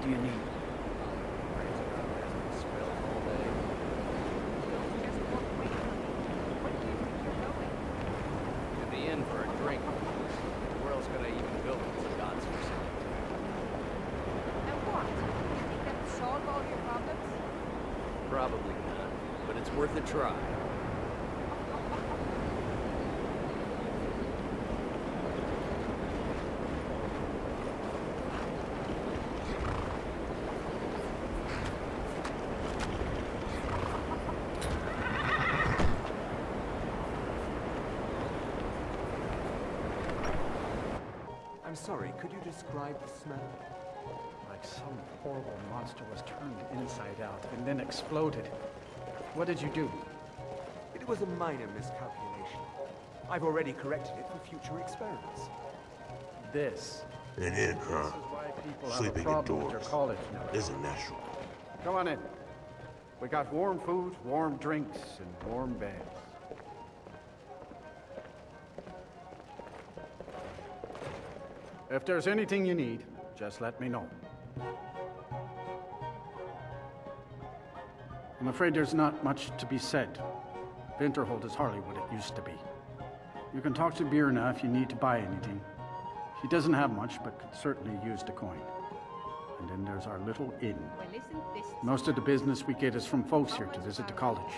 do you need? To the inn for a drink. Where else could I even go if it's God's facility? And what? You think that will solve all your problems? Probably not, but it's worth a try. I'm sorry, could you describe the smell? Like some horrible monster was turned inside out and then exploded. What did you do? It was a minor miscalculation. I've already corrected it for future experiments. This. An inn, This huh? is why people have a Sleeping problem with your indoors college now. isn't natural. Come on in. We got warm food, warm drinks, and warm beds. If there's anything you need, just let me know. I'm afraid there's not much to be said. Winterhold is hardly what it used to be. You can talk to Birna if you need to buy anything. She doesn't have much, but could certainly use the coin. And then there's our little inn. Well, isn't this Most of the business we get is from folks here to visit the college.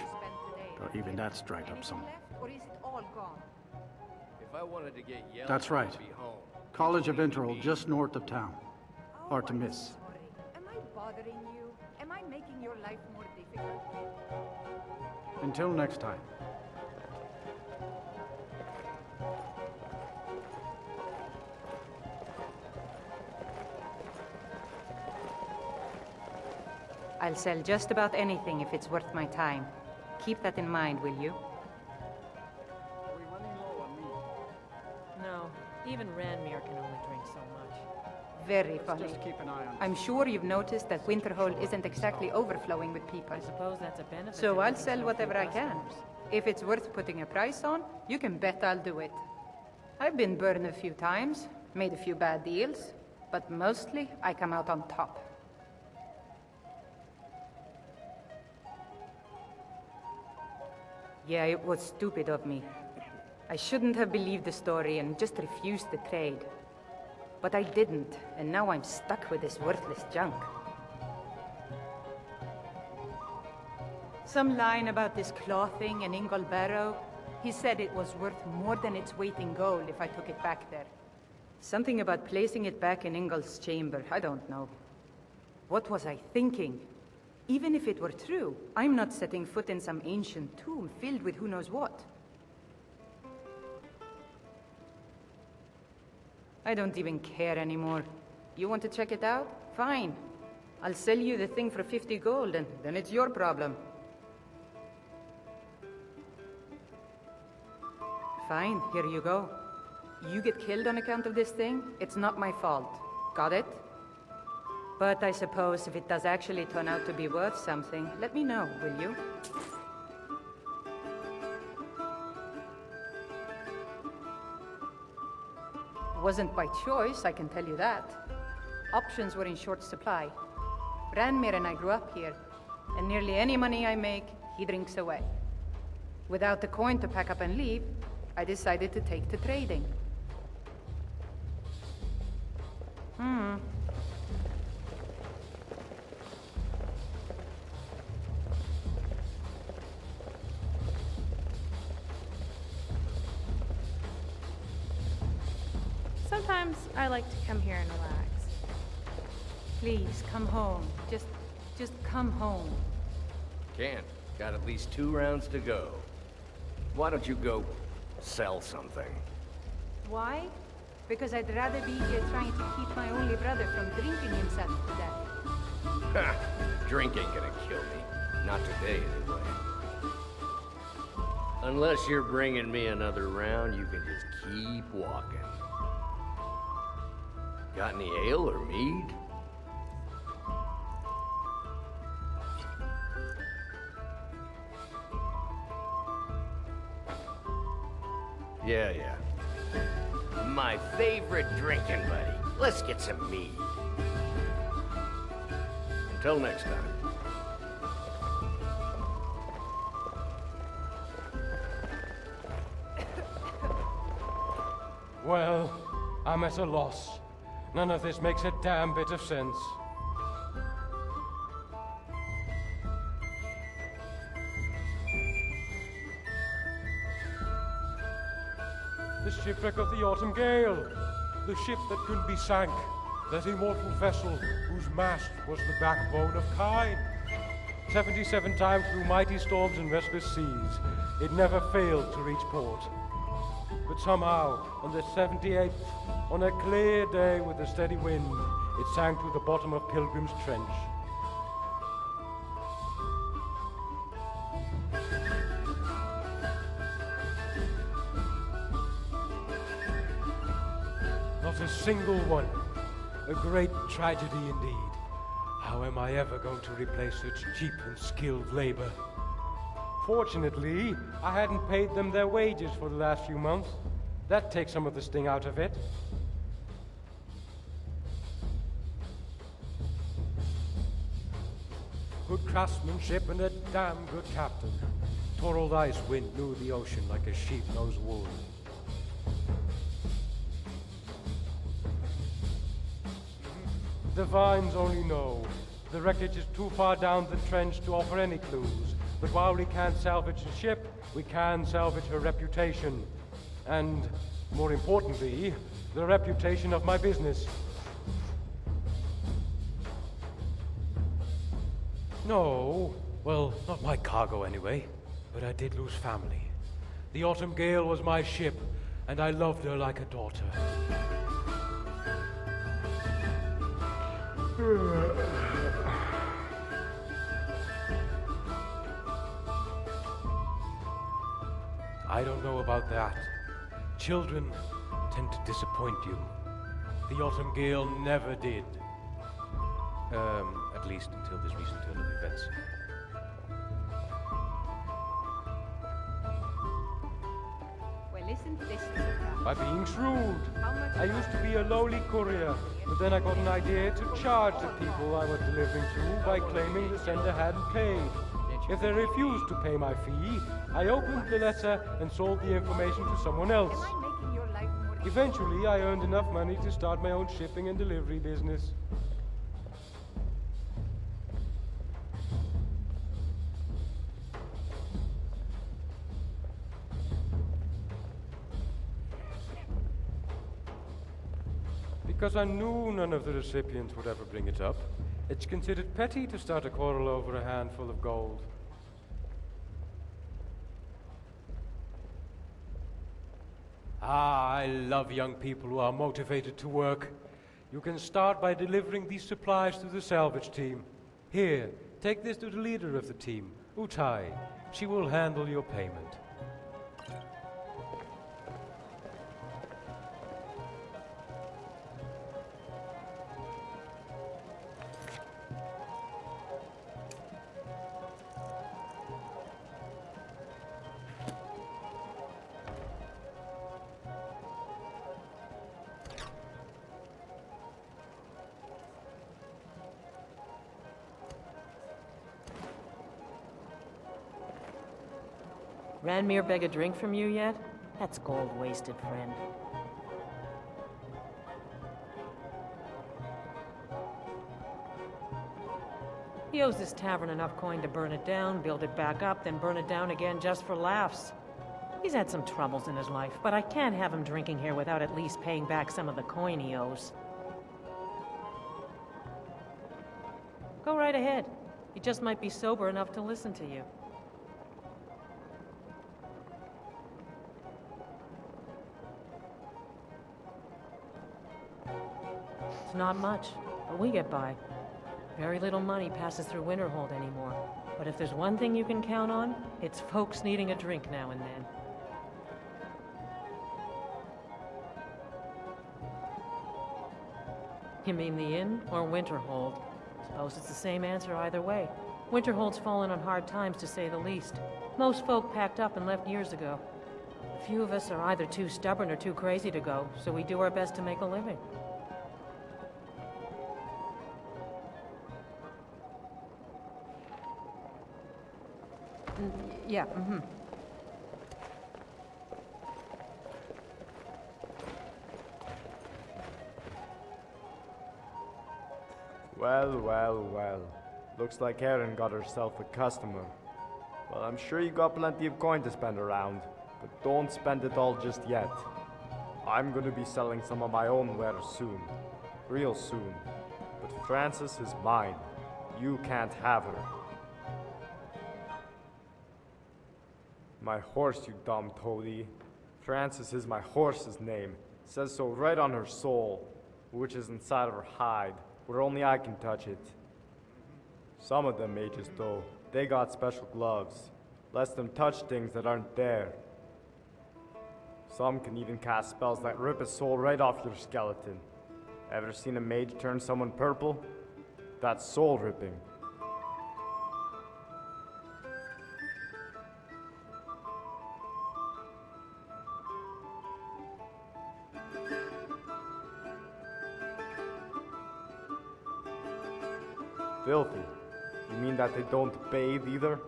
Though even that's dried up some. left, or is it all gone? If I wanted to get yelled That's at, right. I'd be home. College of Winterhold, just north of town. Hard to I'm miss. sorry. Am I bothering you? Am I making your life more difficult? Until next time. I'll sell just about anything if it's worth my time. Keep that in mind, will you? Are we running low on meat? No, even Ranmir can only drink so much. Very funny. Just keep an eye on. I'm sure you've noticed that Winterhold isn't exactly overflowing with people. I suppose that's a benefit. So to I'll having sell so whatever few I can. customers. If it's worth putting a price on, you can bet I'll do it. I've been burned a few times, made a few bad deals, but mostly I come out on top. Yeah, it was stupid of me. I shouldn't have believed the story and just refused the trade. But I didn't, and now I'm stuck with this worthless junk. Some line about this clothing in Ingol Barrow. He said it was worth more than its weight in gold if I took it back there. Something about placing it back in Ingol's chamber, I don't know. What was I thinking? Even if it were true, I'm not setting foot in some ancient tomb filled with who knows what. I don't even care anymore. You want to check it out? Fine. I'll sell you the thing for 50 gold, and then it's your problem. Fine, here you go. You get killed on account of this thing, it's not my fault. Got it? But I suppose if it does actually turn out to be worth something, let me know, will you? Wasn't by choice, I can tell you that. Options were in short supply. Ranmir and I grew up here, and nearly any money I make, he drinks away. Without the coin to pack up and leave, I decided to take to trading. Sometimes I like to come here and relax. Please, come home. Just come home. Can't. Got at least 2 rounds to go. Why don't you go sell something? Why? Because I'd rather be here trying to keep my only brother from drinking himself to death. Ha! Drink ain't gonna kill me. Not today, anyway. Unless you're bringing me another round, you can just keep walking. Got any ale or mead? Yeah. My favorite drinking buddy. Let's get some mead. Until next time. Well, I'm at a loss. None of this makes a damn bit of sense. The shipwreck of the Autumn Gale. The ship that couldn't be sank. That immortal vessel whose mast was the backbone of Kyne. 77 times through mighty storms and restless seas, it never failed to reach port. But somehow, on the 78th, on a clear day with a steady wind, it sank to the bottom of Pilgrim's Trench. Not a single one. A great tragedy indeed. How am I ever going to replace such cheap and skilled labor? Fortunately, I hadn't paid them their wages for the last few months. That takes some of the sting out of it. Good craftsmanship and a damn good captain. Torald Icewind knew the ocean like a sheep knows wool. The Vines only know. The wreckage is too far down the trench to offer any clues. But while we can't salvage the ship, we can salvage her reputation. And, more importantly, the reputation of my business. No, well, not my cargo anyway. But I did lose family. The Autumn Gale was my ship, and I loved her like a daughter. I don't know about that. Children tend to disappoint you. The Autumn Gale never did. At least until this recent turn of events. Well, isn't this the By being shrewd. How much I used to be a lowly courier, but then I got an idea to charge the people I was delivering to by claiming the sender hadn't paid. If they refused to pay my fee, I opened the letter and sold the information to someone else. Am I making your life more... Eventually, I earned enough money to start my own shipping and delivery business. Because I knew none of the recipients would ever bring it up, it's considered petty to start a quarrel over a handful of gold. I love young people who are motivated to work. You can start by delivering these supplies to the salvage team. Here, take this to the leader of the team, Utai. She will handle your payment. Ranmir beg a drink from you yet? That's gold wasted, friend. He owes this tavern enough coin to burn it down, build it back up, then burn it down again just for laughs. He's had some troubles in his life, but I can't have him drinking here without at least paying back some of the coin he owes. Go right ahead. He just might be sober enough to listen to you. It's not much, but we get by. Very little money passes through Winterhold anymore. But if there's one thing you can count on, it's folks needing a drink now and then. You mean the inn or Winterhold? Suppose it's the same answer either way. Winterhold's fallen on hard times, to say the least. Most folk packed up and left years ago. A few of us are either too stubborn or too crazy to go, so we do our best to make a living. Yeah, mm-hmm. Well, well, well. Looks like Erin got herself a customer. Well, I'm sure you got plenty of coin to spend around, but don't spend it all just yet. I'm gonna be selling some of my own wares soon. Real soon. But Frances is mine. You can't have her. My horse, you dumb toady. Frances is my horse's name. It says so right on her soul, which is inside of her hide, where only I can touch it. Some of them mages, though, they got special gloves. Lets them touch things that aren't there. Some can even cast spells that rip a soul right off your skeleton. Ever seen a mage turn someone purple? That's soul ripping. Filthy. You mean that they don't bathe either?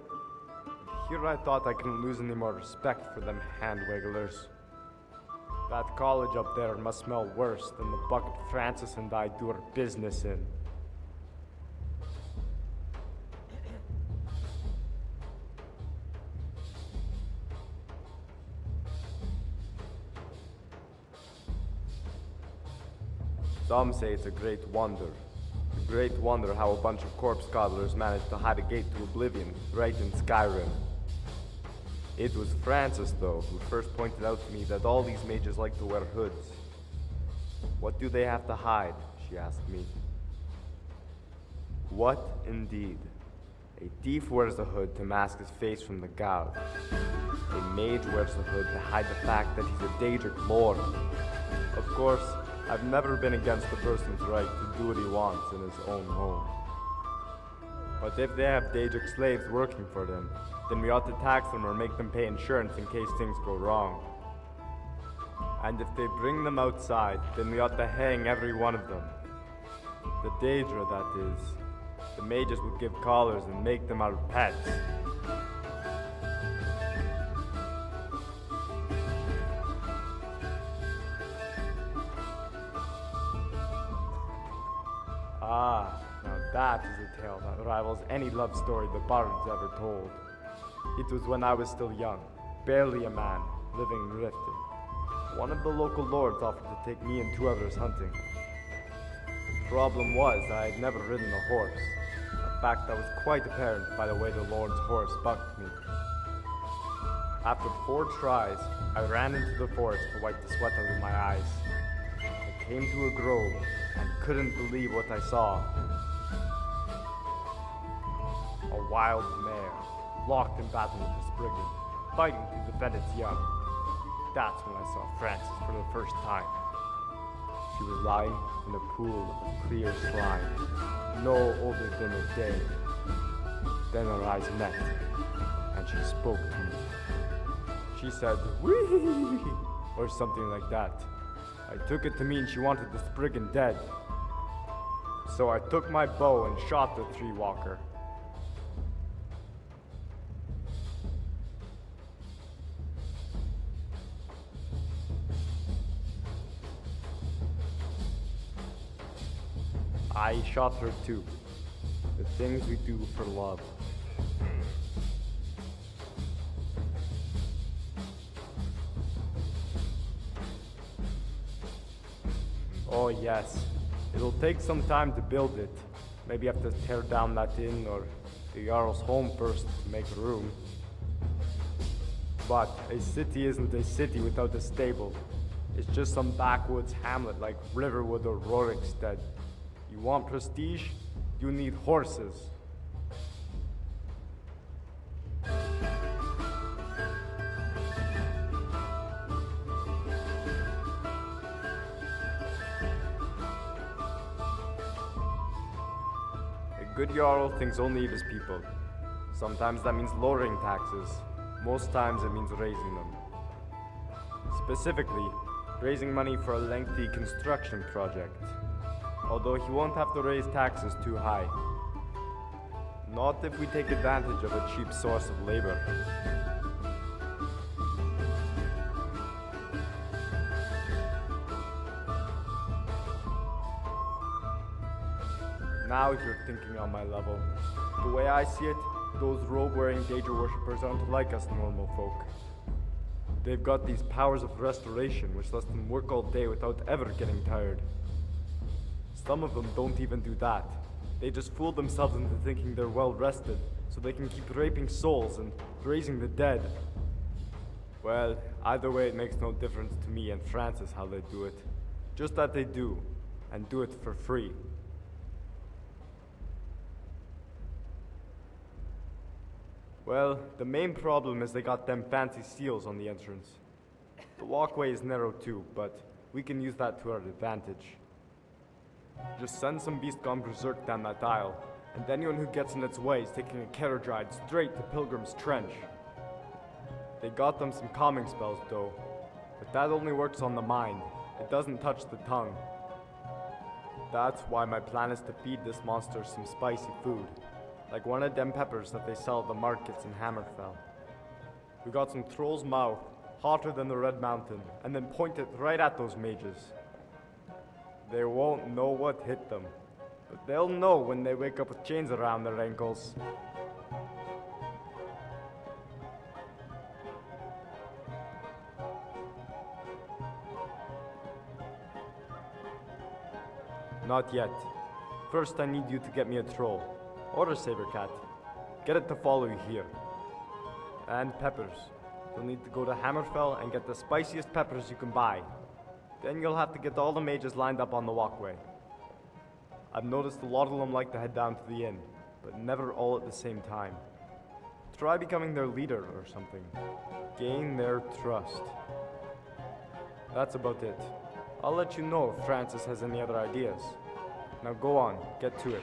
Here I thought I couldn't lose any more respect for them hand-wigglers. That college up there must smell worse than the bucket Francis and I do our business in. Some say it's a great wonder. A great wonder how a bunch of corpse gobblers managed to hide a gate to oblivion right in Skyrim. It was Francis, though, who first pointed out to me that all these mages like to wear hoods. What do they have to hide? She asked me. What indeed? A thief wears a hood to mask his face from the gouge. A mage wears the hood to hide the fact that he's a Daedric lord. Of course, I've never been against a person's right to do what he wants in his own home. But if they have Daedric slaves working for them, then we ought to tax them or make them pay insurance in case things go wrong. And if they bring them outside, then we ought to hang every one of them. The Daedra, that is. The mages would give collars and make them our pets. Ah, now that is a tale that rivals any love story the bards ever told. It was when I was still young, barely a man, living in Riften. One of the local lords offered to take me and 2 others hunting. The problem was that I had never ridden a horse, a fact that was quite apparent by the way the lord's horse bucked me. After 4 tries, I ran into the forest to wipe the sweat out of my eyes. I came to a grove and couldn't believe what I saw. A wild mare, locked in battle with the Spriggan, fighting to defend its young. That's when I saw Frances for the first time. She was lying in a pool of clear slime, no older than a day. Then our eyes met, and she spoke to me. She said, "Wee!" or something like that. I took it to mean she wanted the Spriggan dead. So I took my bow and shot the 3-walker. I shot her too. The things we do for love. Oh yes, it'll take some time to build it. Maybe have to tear down that inn or the Jarl's home first to make room. But a city isn't a city without a stable. It's just some backwoods hamlet like Riverwood or Rorikstead. You want prestige? You need horses. A good Jarl thinks only of his people. Sometimes that means lowering taxes. Most times it means raising them. Specifically, raising money for a lengthy construction project. Although he won't have to raise taxes too high. Not if we take advantage of a cheap source of labor. Now you're thinking on my level. The way I see it, those robe-wearing Daedra worshippers aren't like us normal folk. They've got these powers of restoration which lets them work all day without ever getting tired. Some of them don't even do that. They just fool themselves into thinking they're well rested, so they can keep raping souls and raising the dead. Well, either way it makes no difference to me and Francis how they do it. Just that they do, and do it for free. Well, the main problem is they got them fancy seals on the entrance. The walkway is narrow too, but we can use that to our advantage. Just send some beast gone berserk down that aisle, and anyone who gets in its way is taking a carriage ride straight to Pilgrim's Trench. They got them some calming spells though, but that only works on the mind. It doesn't touch the tongue. That's why my plan is to feed this monster some spicy food. Like one of them peppers that they sell at the markets in Hammerfell. We got some troll's mouth, hotter than the Red Mountain, and then point it right at those mages. They won't know what hit them, but they'll know when they wake up with chains around their ankles. Not yet. First I need you to get me a troll. Or a saber cat. Get it to follow you here. And peppers. You'll need to go to Hammerfell and get the spiciest peppers you can buy. Then you'll have to get all the mages lined up on the walkway. I've noticed a lot of them like to head down to the inn, but never all at the same time. Try becoming their leader or something. Gain their trust. That's about it. I'll let you know if Francis has any other ideas. Now go on, get to it.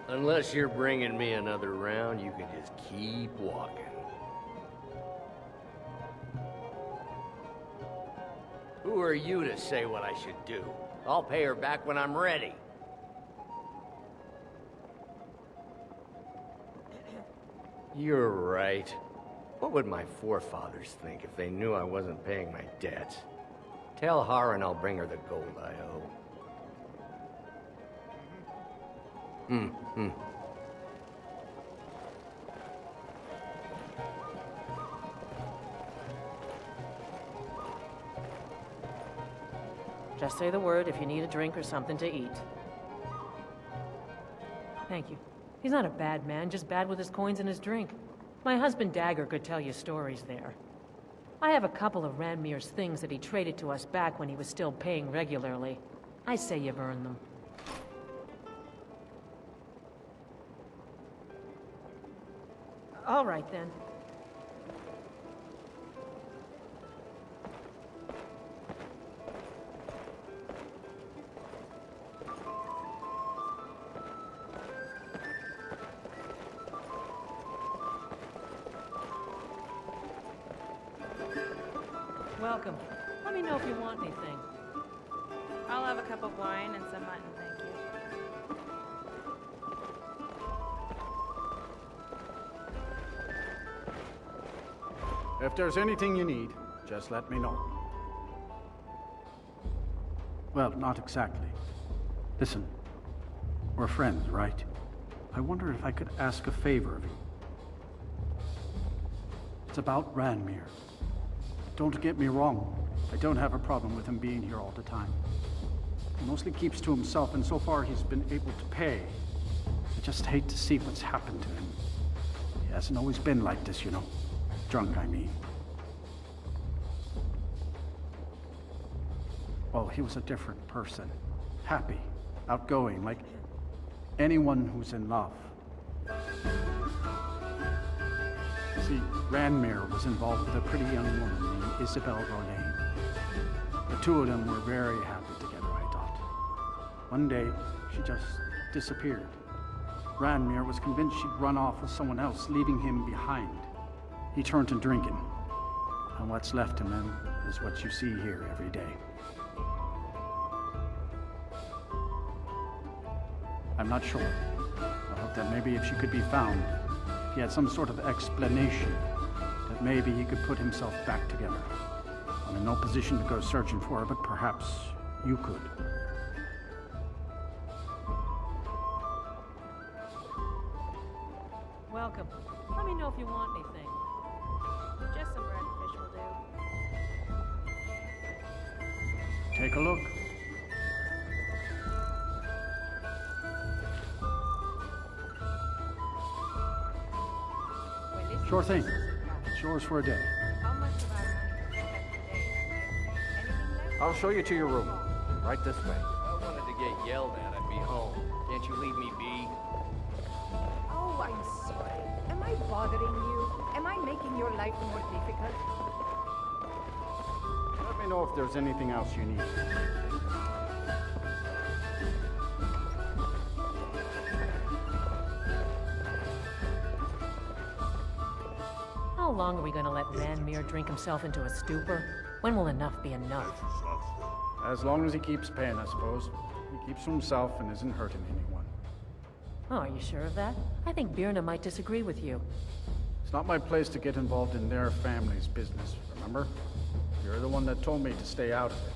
Unless you're bringing me another round, you can just keep walking. Who are you to say what I should do? I'll pay her back when I'm ready. You're right. What would my forefathers think if they knew I wasn't paying my debts? Tell Harren I'll bring her the gold I owe. Just say the word if you need a drink or something to eat. Thank you. He's not a bad man, just bad with his coins and his drink. My husband Dagger could tell you stories there. I have a couple of Ranmir's things that he traded to us back when he was still paying regularly. I say you've earned them. All right, then. Welcome. Let me know if you want anything. I'll have a cup of wine and some mutton, thank you. If there's anything you need, just let me know. Well, not exactly. Listen, we're friends, right? I wonder if I could ask a favor of you. It's about Ranmir. Don't get me wrong. I don't have a problem with him being here all the time. He mostly keeps to himself, and so far he's been able to pay. I just hate to see what's happened to him. He hasn't always been like this, you know. Drunk, I mean. Well, he was a different person. Happy, outgoing, like anyone who's in love. See, Ranmir was involved with a pretty young woman named Isabel Rollane. The two of them were very happy together, I thought. One day, she just disappeared. Ranmir was convinced she'd run off with someone else, leaving him behind. he turned to drinking. And what's left of him is what you see here every day. I'm not sure. I hope that maybe if she could be found, if he had some sort of explanation, that maybe he could put himself back together. I'm in no position to go searching for her, but perhaps you could. Welcome. Let me know if you want anything. Just some bread and fish will do. Take a look. Sure thing. It's yours for a day. How much of our money is spent today? Anything left? I'll show you to your room. Right this way. I wanted to get yelled at. I'd be home. Can't you leave me be? Oh, I'm sorry. Am I bothering you? Am I making your life more difficult? Let me know if there's anything else you need. How long are we gonna let Manmere drink himself into a stupor? When will enough be enough? As long as he keeps paying, I suppose. He keeps to himself and isn't hurting anyone. Oh, are you sure of that? I think Birna might disagree with you. It's not my place to get involved in their family's business, remember? You're the one that told me to stay out of it.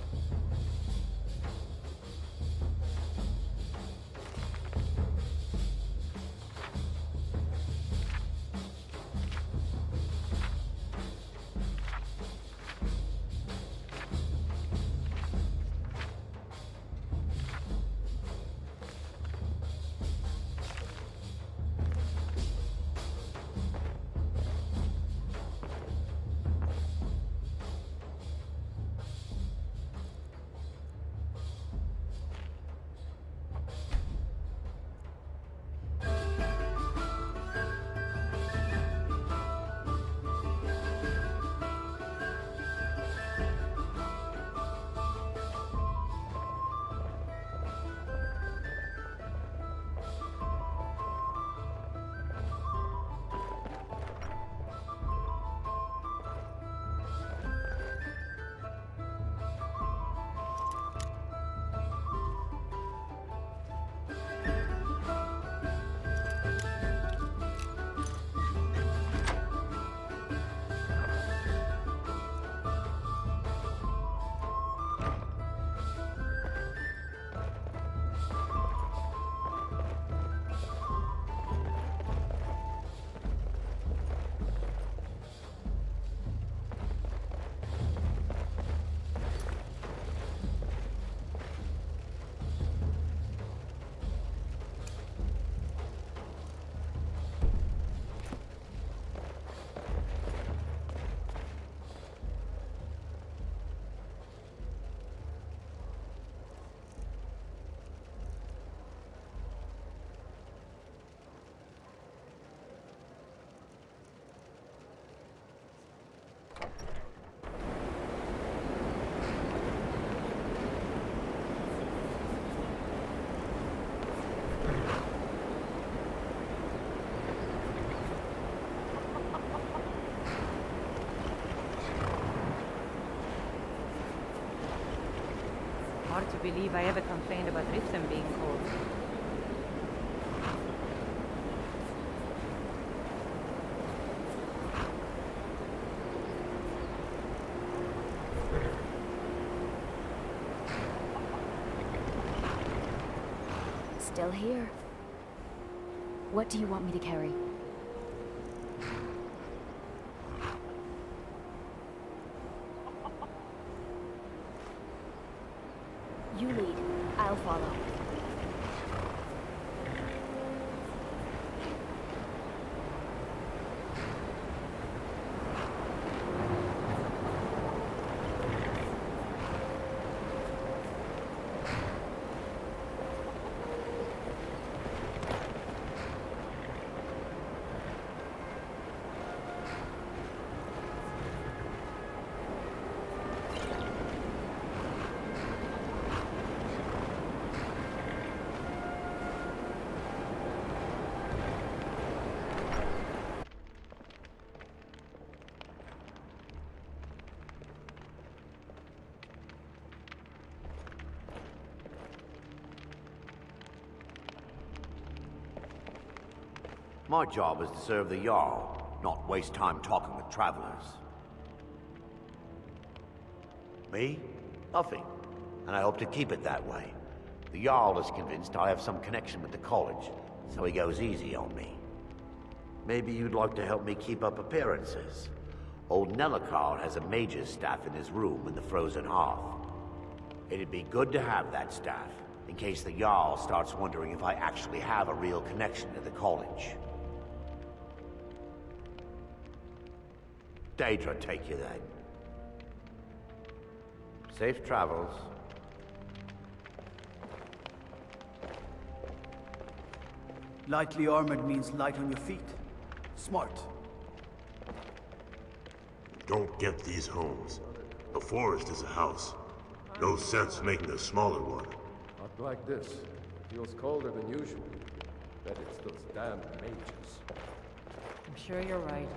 Hard to believe I ever complained about Riften being cold. Still here. What do you want me to carry? You lead. I'll follow. My job is to serve the Jarl, not waste time talking with travelers. Me? Nothing. And I hope to keep it that way. The Jarl is convinced I have some connection with the college, so he goes easy on me. Maybe you'd like to help me keep up appearances. Old Nellikar has a mage's staff in his room in the frozen hearth. It'd be good to have that staff, in case the Jarl starts wondering if I actually have a real connection to the college. Daedra take you then. Safe travels. Lightly armored means light on your feet. Smart. Don't get these homes. A forest is a house. No sense making a smaller one. Not like this. Feels colder than usual. Bet it's those damn mages. I'm sure you're right.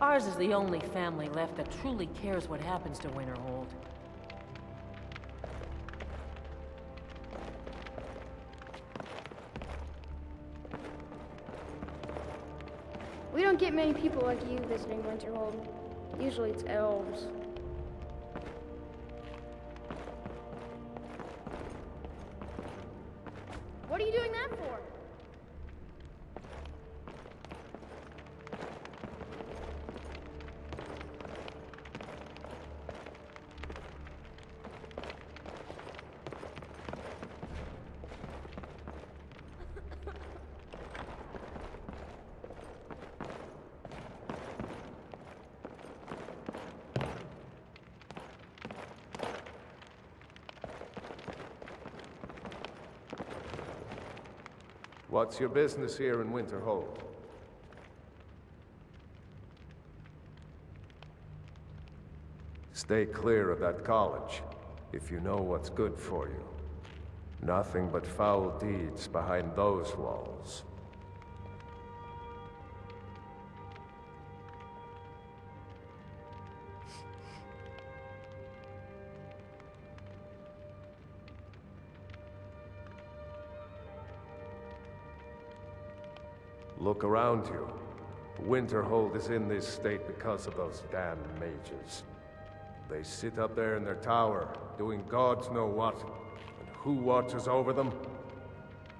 Ours is the only family left that truly cares what happens to Winterhold. We don't get many people like you visiting Winterhold. Usually it's elves. What are you doing that for? What's your business here in Winterhold? Stay clear of that college, if you know what's good for you. Nothing but foul deeds behind those walls. Look around you. Winterhold is in this state because of those damn mages. They sit up there in their tower, doing gods know what. And who watches over them?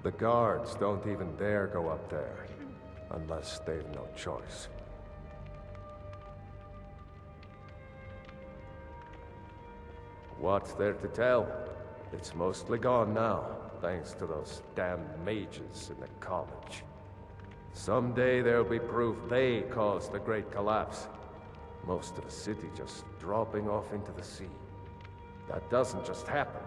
The guards don't even dare go up there, unless they've no choice. What's there to tell? It's mostly gone now, thanks to those damn mages in the college. Someday there'll be proof they caused the Great Collapse. Most of the city just dropping off into the sea. That doesn't just happen.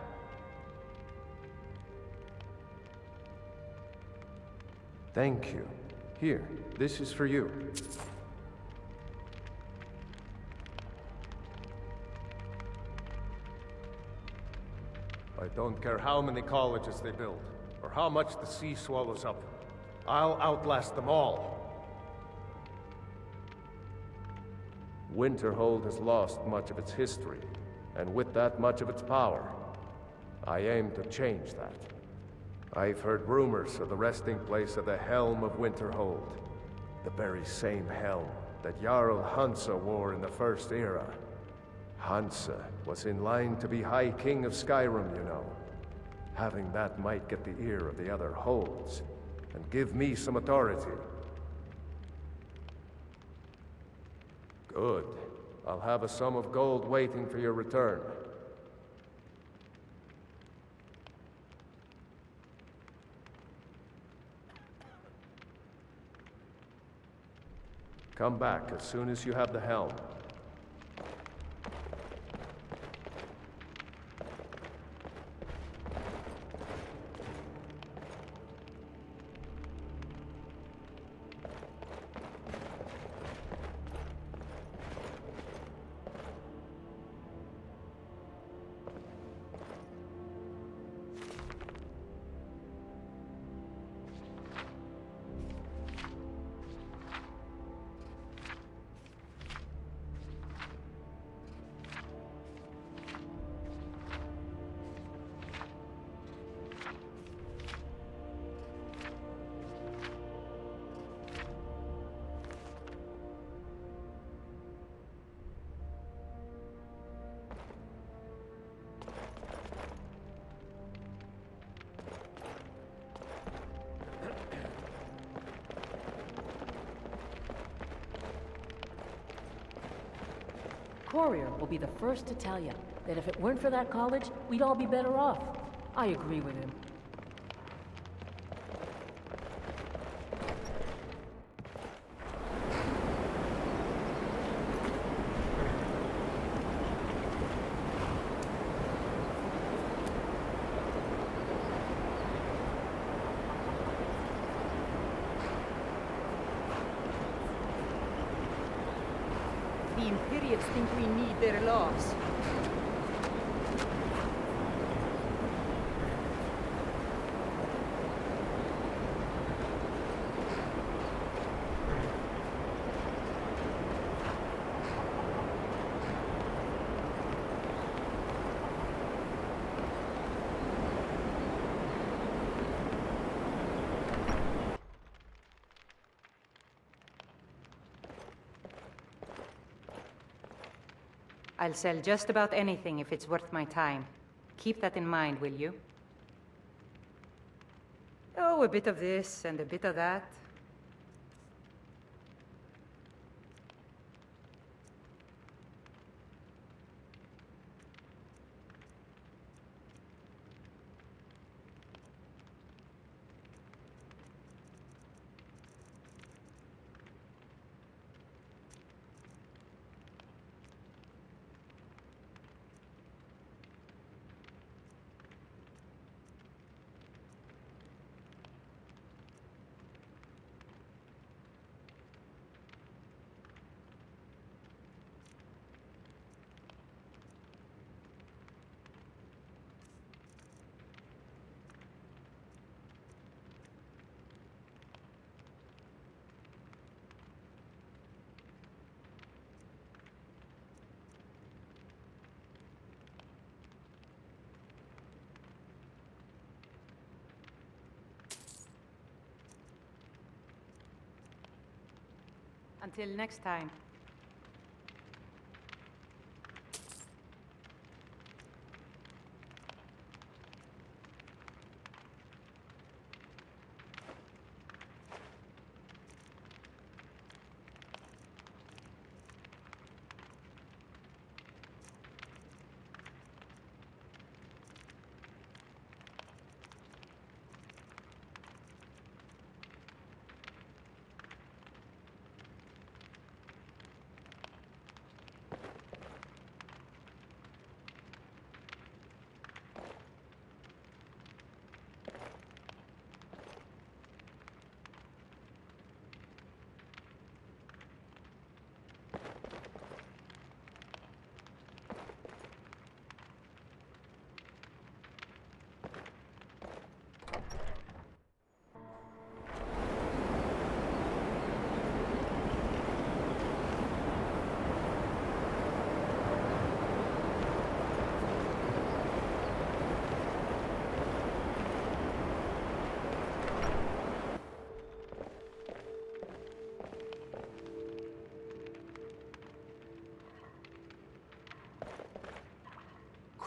Thank you. Here, this is for you. I don't care how many colleges they build, or how much the sea swallows up. I'll outlast them all. Winterhold has lost much of its history, and with that much of its power. I aim to change that. I've heard rumors of the resting place of the Helm of Winterhold. The very same helm that Jarl Hansa wore in the First Era. Hansa was in line to be High King of Skyrim, you know. Having that might get the ear of the other holds, and give me some authority. Good. I'll have a sum of gold waiting for your return. Come back as soon as you have the helm. Courier will be the first to tell you that if it weren't for that college, we'd all be better off. I agree with him. The Imperials think we need their laws. I'll sell just about anything if it's worth my time. Keep that in mind, will you? Oh, a bit of this and a bit of that. Until next time.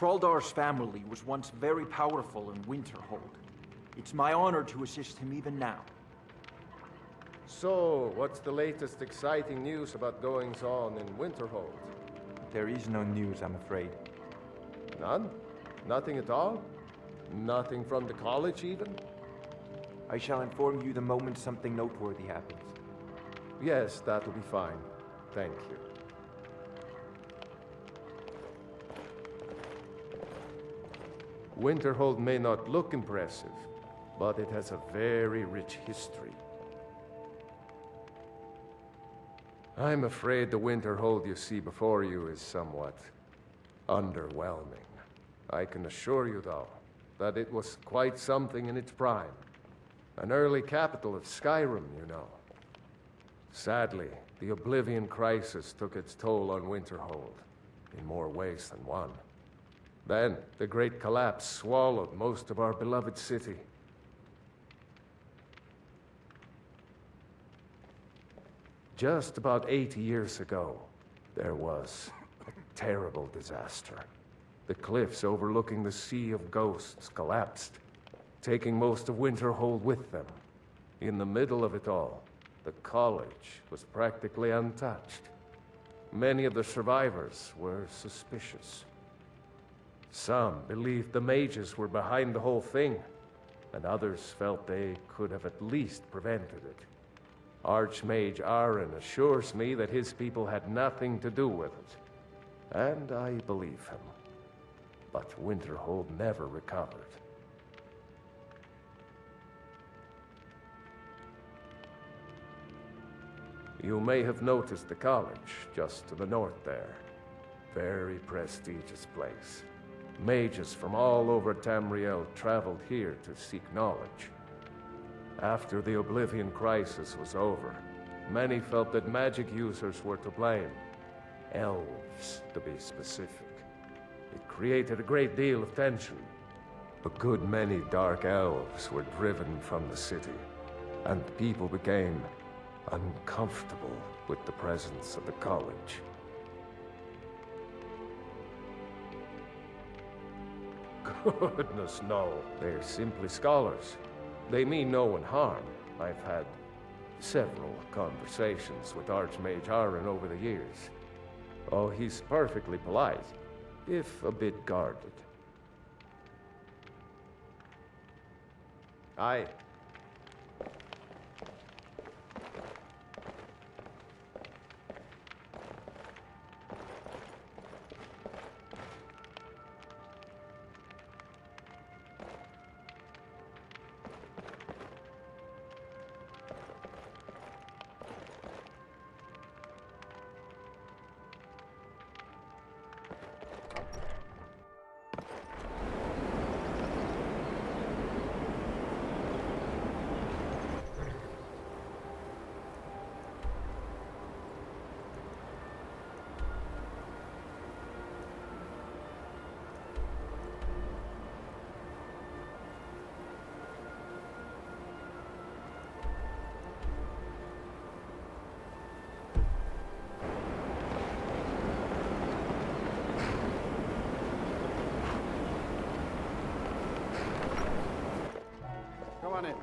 Kraldar's family was once very powerful in Winterhold. It's my honor to assist him even now. So, what's the latest exciting news about goings-on in Winterhold? There is no news, I'm afraid. None? Nothing at all? Nothing from the college, even? I shall inform you the moment something noteworthy happens. Yes, that'll be fine. Thank you. Winterhold may not look impressive, but it has a very rich history. I'm afraid the Winterhold you see before you is somewhat underwhelming. I can assure you, though, that it was quite something in its prime. An early capital of Skyrim, you know. Sadly, the Oblivion Crisis took its toll on Winterhold, in more ways than one. Then, the Great Collapse swallowed most of our beloved city. Just about 80 years ago, there was a terrible disaster. The cliffs overlooking the Sea of Ghosts collapsed, taking most of Winterhold with them. In the middle of it all, the college was practically untouched. Many of the survivors were suspicious. Some believed the mages were behind the whole thing, and others felt they could have at least prevented it. Archmage Aaron assures me that his people had nothing to do with it, and I believe him. But Winterhold never recovered. You may have noticed the college just to the north there. Very prestigious place. Mages from all over Tamriel traveled here to seek knowledge. After the Oblivion Crisis was over, many felt that magic users were to blame. Elves, to be specific. It created a great deal of tension. A good many dark elves were driven from the city, and people became uncomfortable with the presence of the college. Goodness, no. They're simply scholars. They mean no one harm. I've had several conversations with Archmage Aaron over the years. Oh, he's perfectly polite, if a bit guarded. Aye. Come on in.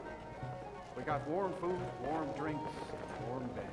We got warm food, warm drinks, warm bed.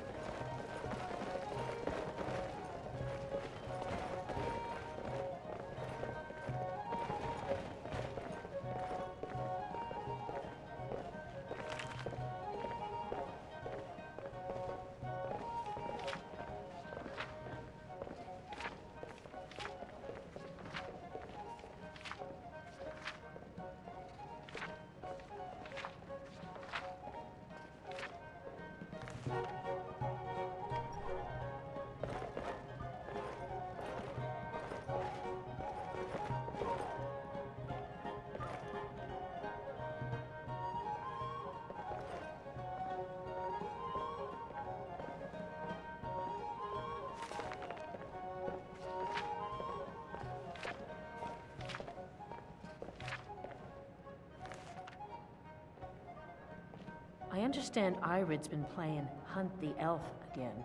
I understand Irid's been playing Hunt the Elf again.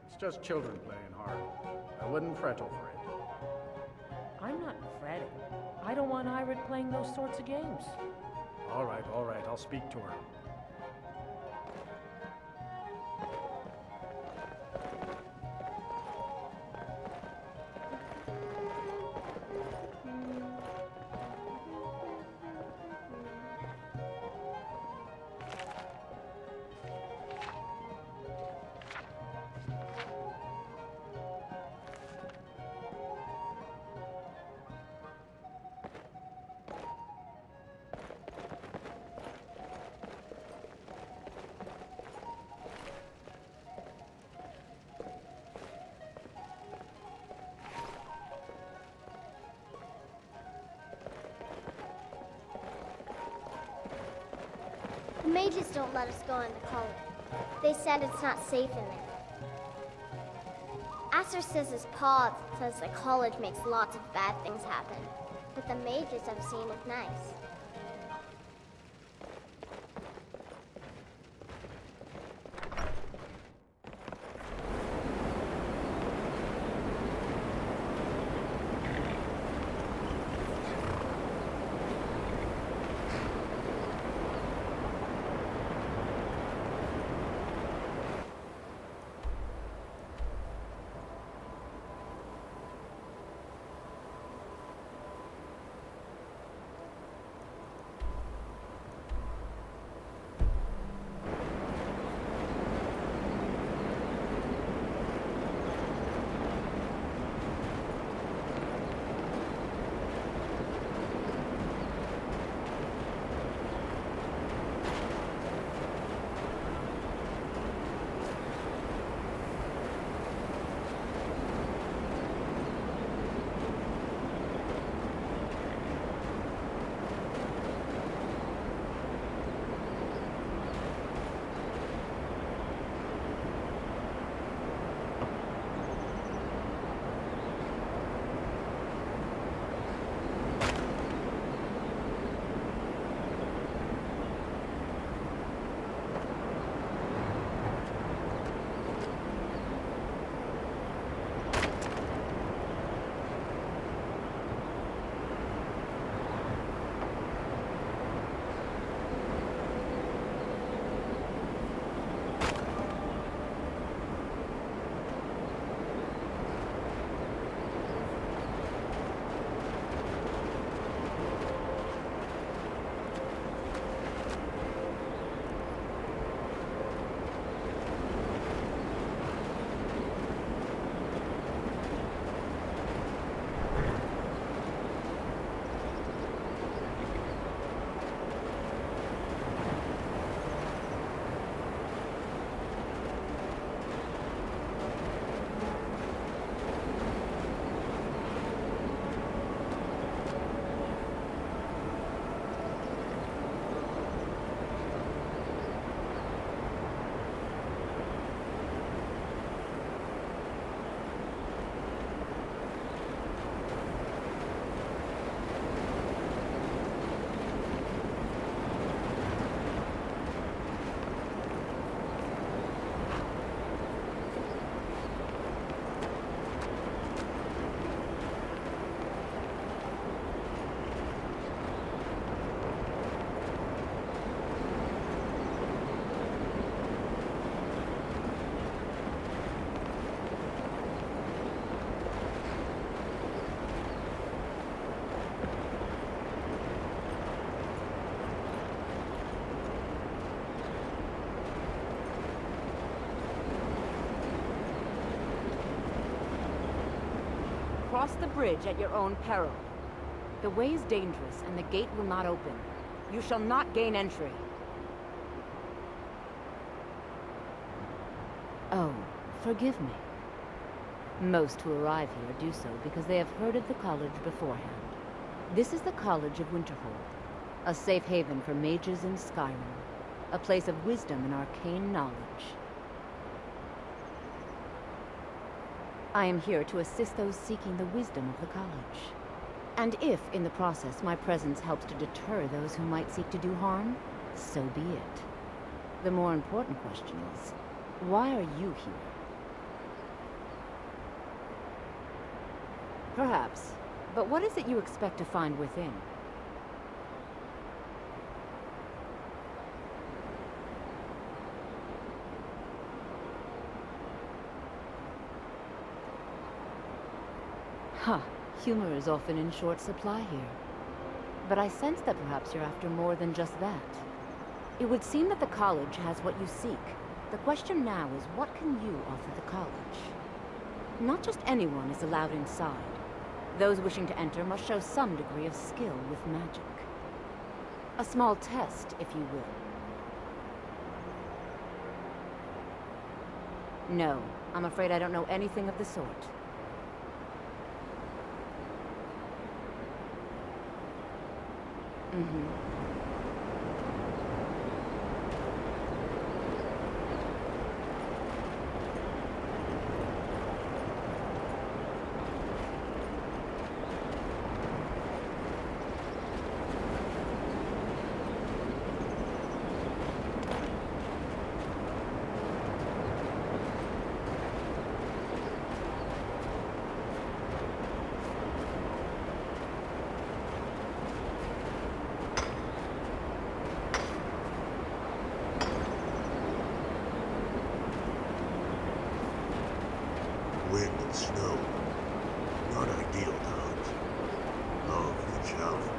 It's just children playing hard. I wouldn't fret over it. I'm not fretting. I don't want Irid playing those sorts of games. All right, I'll speak to her. The mages don't let us go in the college. They said it's not safe in there. Asher says his pa says the college makes lots of bad things happen, but the mages have seen it nice. bridge at your own peril. The way is dangerous, and the gate will not open. You shall not gain entry. Oh, forgive me. Most who arrive here do so because they have heard of the college beforehand. This is the College of Winterhold, a safe haven for mages in Skyrim, a place of wisdom and arcane knowledge. I am here to assist those seeking the wisdom of the college. And if, in the process, my presence helps to deter those who might seek to do harm, so be it. The more important question is, why are you here? Perhaps. But what is it you expect to find within? Huh. Humor is often in short supply here. But I sense that perhaps you're after more than just that. It would seem that the college has what you seek. The question now is, what can you offer the college? Not just anyone is allowed inside. Those wishing to enter must show some degree of skill with magic. A small test, if you will. No, I'm afraid I don't know anything of the sort. Wind and snow. Not ideal to hunt. Love the challenge.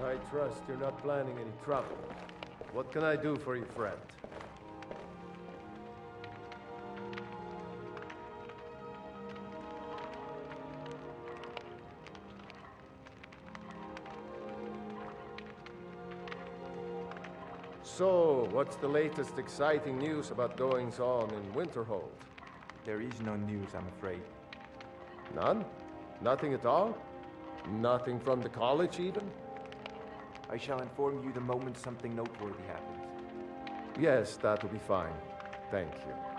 I trust you're not planning any trouble. What can I do for you, friend? So, what's the latest exciting news about goings-on in Winterhold? There is no news, I'm afraid. None? Nothing at all? Nothing from the college, even? I shall inform you the moment something noteworthy happens. Yes, that'll be fine. Thank you.